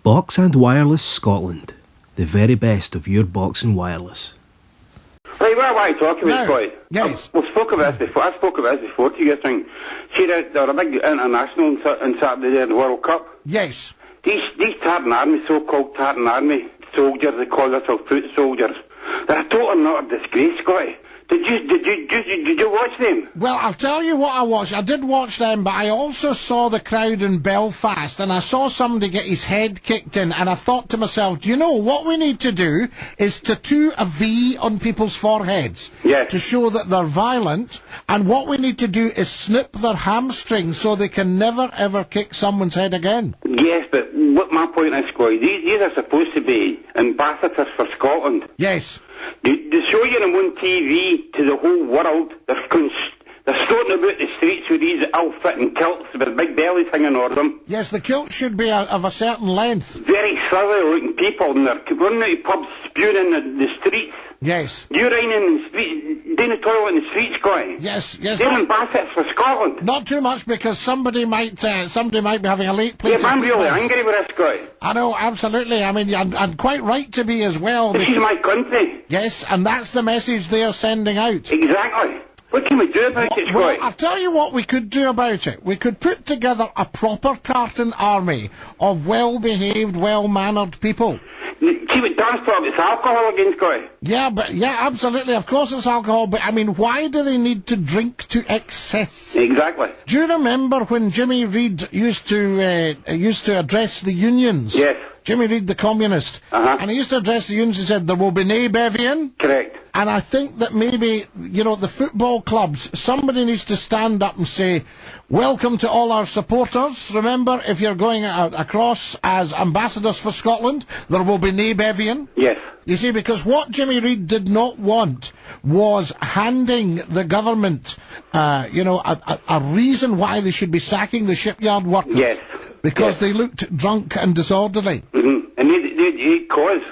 Box and Wireless Scotland. The very best of your box and wireless. Right, what am I talking about, Scotty? Yes. I spoke about this before to you, I think. See, there were a big international on Saturday there in the World Cup. Yes. These Tartan Army, so-called Tartan Army soldiers, they call themselves foot soldiers. They're a total and utter disgrace, Scotty. Did you watch them? Well, I'll tell you what I watched. I did watch them, but I also saw the crowd in Belfast, and I saw somebody get his head kicked in, and I thought to myself, do you know, what we need to do is tattoo a V on people's foreheads. Yes. To show that they're violent, and what we need to do is snip their hamstrings so they can never ever kick someone's head again. Yes, but what my point is, Scotty, these are supposed to be ambassadors for Scotland. Yes. They show you them on TV to the whole world. They're strutting about the streets with these ill-fitting kilts with big bellies hanging over them. Yes, the kilt should be of a certain length. Very surly-looking people, and they're running out of pubs spewing in the streets. Yes. Urine in the street, down the toilet in the streets, Scotty. Yes. They're ambassadors for Scotland. Not too much, because somebody might be having a late plate. Yeah, I'm really angry with this, Scotty. I know, absolutely. I mean, and quite right to be as well. This is my country. Yes, and that's the message they're sending out. Exactly. What can we do about it, Scotty? Well, I'll tell you what we could do about it. We could put together a proper Tartan army of well-behaved, well-mannered people. See what Dan's talking about, it's alcohol again, Scotty. Yeah, absolutely. Of course it's alcohol, but I mean, why do they need to drink to excess? Exactly. Do you remember when Jimmy Reid used to address the unions? Yes. Jimmy Reid, the communist. And he used to address the unions, he said, there will be nae bevying. Correct. And I think that maybe, you know, the football clubs, somebody needs to stand up and say, welcome to all our supporters. Remember, if you're going across as ambassadors for Scotland, there will be nae bevying. Yes. You see, because what Jimmy Reid did not want was handing the government, a reason why they should be sacking the shipyard workers. Yes. Because they looked drunk and disorderly. Mm-hmm. And they cause.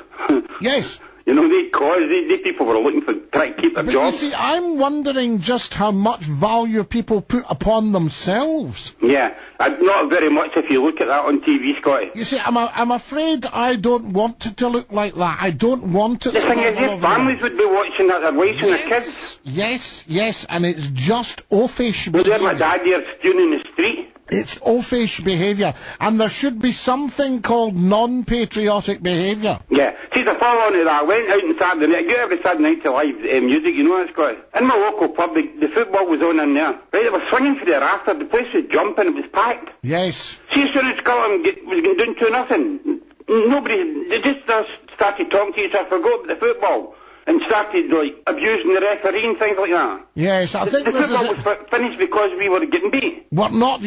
Yes. You know, these people were looking for trying to keep their jobs. You see, I'm wondering just how much value people put upon themselves. Yeah, not very much if you look at that on TV, Scotty. You see, I'm afraid I don't want it to look like that. I don't want it to The thing is, your families would be watching that, their wives and their kids. Yes, and it's just oafish behaviour. There's my dad here stewing in the street. It's oafish behaviour, and there should be something called non-patriotic behaviour. Yeah, see, to follow on to that, I went out on Saturday night, I go every Saturday night to live music, you know that, Scotty? In my local pub, the football was on in there. Right, they were swinging for the rafter, the place was jumping, it was packed. Yes. See, as soon as Scotland was going down 2-0, nobody, they just started talking to each other, forgot about the football. And started, like, abusing the referee and things like that. Yes, I think the this football is... was finished because we were getting beat. We're not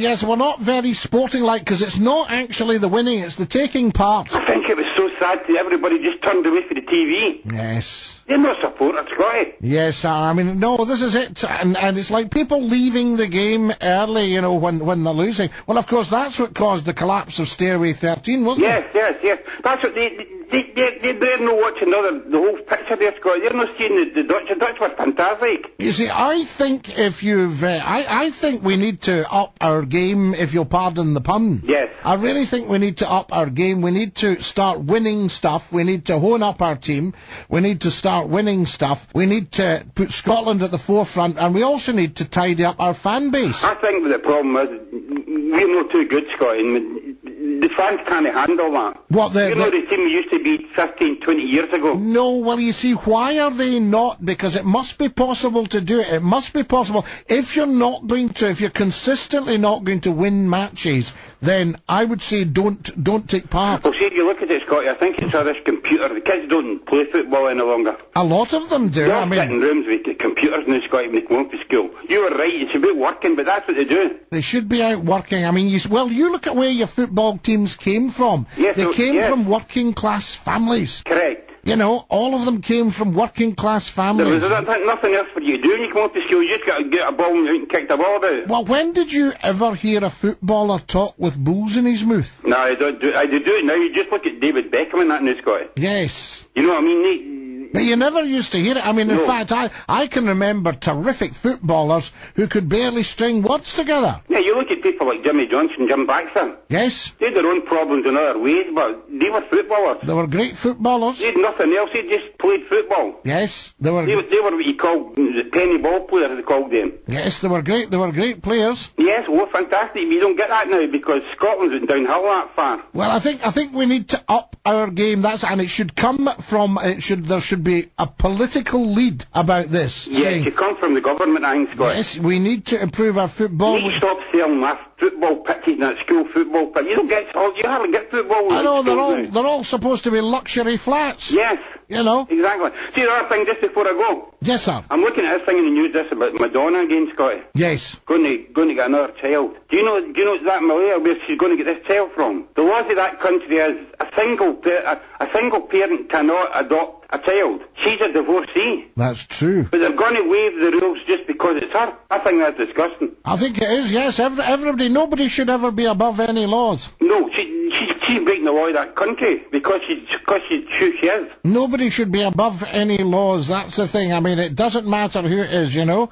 very sporting-like, because it's not actually the winning, it's the taking part. I think it was so sad that everybody just turned away from the TV. Yes. They're not supporters, Scotty. Yes, I mean, no, this is it. And it's like people leaving the game early, you know, when they're losing. Well, of course, that's what caused the collapse of Stairway 13, wasn't it? Yes. That's what they're not watching the whole picture there, Scotty. They're not seeing the Dutch. The Dutch were fantastic. You see, I think if you've... I think we need to up our game, if you'll pardon the pun. Yes. I really think we need to up our game. We need to start winning stuff. We need to hone up our team. We need to start winning stuff. We need to put Scotland at the forefront, and we also need to tidy up our fan base. I think the problem is we're not too good, Scotty, and the fans can't handle that. What, you know the team we used to be 15, 20 years ago? No, well, you see, why are they not? Because it must be possible to do it. It must be possible. If you're consistently not going to win matches, then I would say don't take part. Well, see, if you look at it, Scotty, I think it's this computer. The kids don't play football any longer. A lot of them do. They're sitting in rooms with the computers now, Scotty, when they come home to school. You were right, it's about working, but that's what they do. They should be out working. I mean, you look at where your football teams came from. Yes, they came from working class families. Correct. You know, all of them came from working class families. There was nothing else for you to do when you come up to school. You just got to get a ball and kick the ball about. Well, when did you ever hear a footballer talk with bulls in his mouth? No, I don't do it. I do it now. You just look at David Beckham and that now, Scotty. Yes. You know what I mean? But you never used to hear it. I mean, in No. fact, I can remember terrific footballers who could barely string words together. Yeah, you look at people like Jimmy Johnson, Jim Baxter. Yes, They had their own problems in other ways, but they were footballers. they were great footballers. They had nothing else, they just played football. Yes, they were. They were what you call the penny ball players, they called them. Yes, they were great. They were great players. Yes, oh, fantastic. You don't get that now because Scotland's been downhill that far. Well, I think we need to up our game. And it should come from. There should be a political lead about this. Yes, saying, you come from the government, I think, Scott. yes, we need to improve our football. You need to stop selling my football pitches and that school football pitch. You don't get, you hardly get football. I know in schools now. they're all supposed to be luxury flats. Yes, You know. exactly. See, the other thing, just before I go, Yes, sir. I'm looking at this thing in the news, this about Madonna again, Scotty. Yes. Going to get another child. Do you know that Malaya where she's going to get this child from? The laws of that country is a single parent cannot adopt a child. She's a divorcee. That's true. But they're going to waive the rules just because it's her. I think that's disgusting. I think it is. Yes. Nobody should ever be above any laws. No, she's breaking the law of that country because she's who she is. Nobody should be above any laws. That's the thing. I mean, it doesn't matter who it is. You know.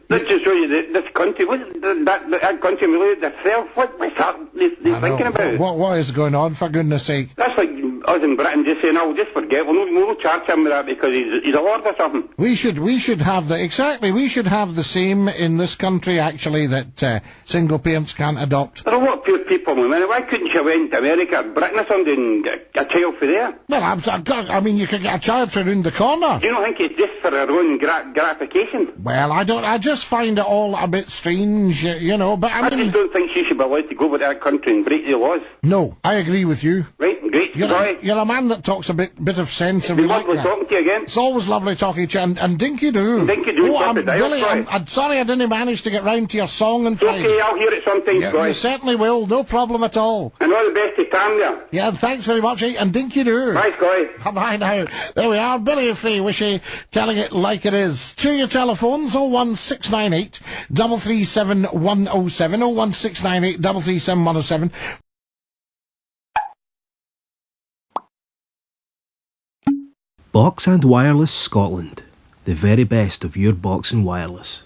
Let's just show you this country. That country related itself. What's that they're thinking about? What is going on? For goodness sake. That's like us in Britain just saying, "Oh, just forget. We'll charge him with that because he's a lord or something." We should have we should have the same in this country actually, that single parents can't adopt. There are a lot of poor people, man. Why couldn't she went to America or Britain or something and get a child for there? Well, I mean, you could get a child from around the corner. Do you not think it's just for her own gratification? Well, I just find it all a bit strange, you know, but I just don't think she should be allowed to go over to that country and break the laws. No, I agree with you. Right, great, sorry. You're a man that talks a bit of sense, and It's we like lovely that. talking to you again. It's always lovely talking to you, and dinky-doo. Dinky-doo, Oh, I'm Papa Dial, really, sorry. I'm sorry I didn't manage to get round to your song and Friday. Okay, I'll hear it sometime, Yeah, Scotty. you certainly will, no problem at all. And all the best to Tam there. Yeah, thanks very much, and dinky-doo. Bye, Scotty. Bye now. There we are, Billy Free Wishy, telling it like it is. To your telephones, 01698 337 107, 01698 337 107. Box and Wireless Scotland. The very best of your box and wireless.